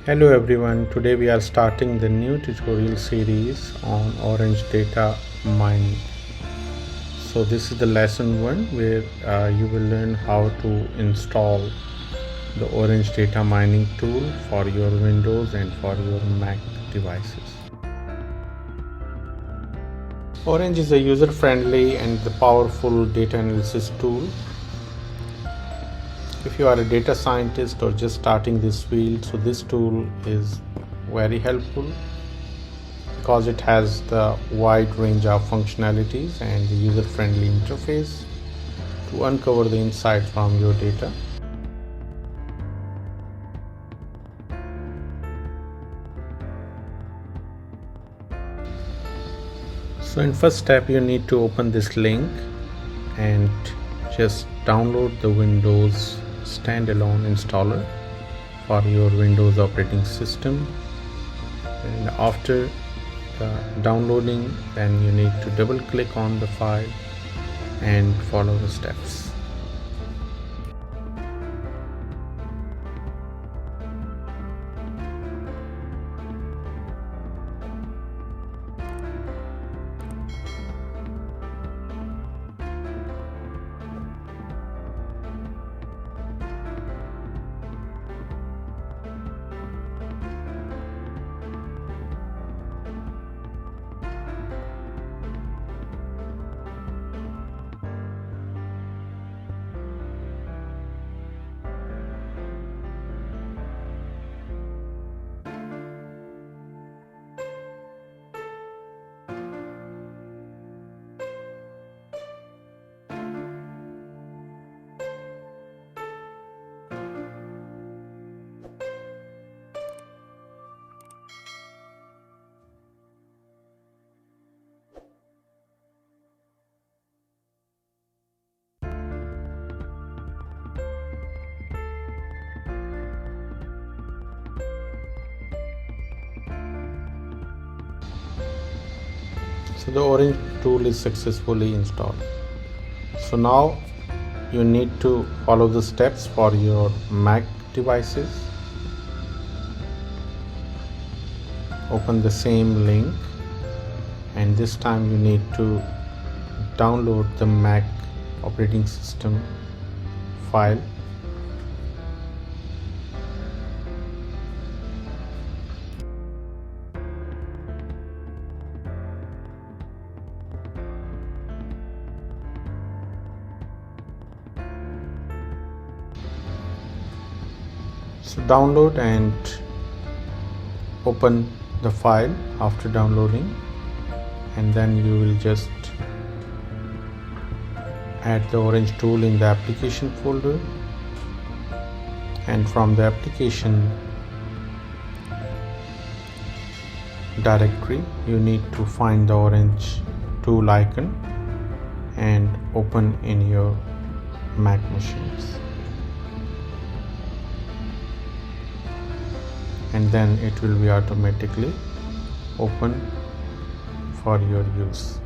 Hello everyone, today we are starting the new tutorial series on Orange data mining. So this is the lesson 1 where you will learn how to install the Orange data mining tool for your Windows and for your Mac devices. Orange is a user-friendly and the powerful data analysis tool. If you are a data scientist or just starting this field, so this tool is very helpful because it has the wide range of functionalities and the user-friendly interface to uncover the insights from your data. So in first step, you need to open this link and just download the Windows standalone installer for your Windows operating system. And after the downloading, then you need to double click on the file and follow the steps. So the Orange tool is successfully installed. So now you need to follow the steps for your Mac devices. Open the same link, and this time you need to download the Mac operating system file. So download and open the file after downloading, and then you will just add the Orange tool in the application folder, and from the application directory you need to find the Orange tool icon and open in your Mac machines. And then it will be automatically open for your use.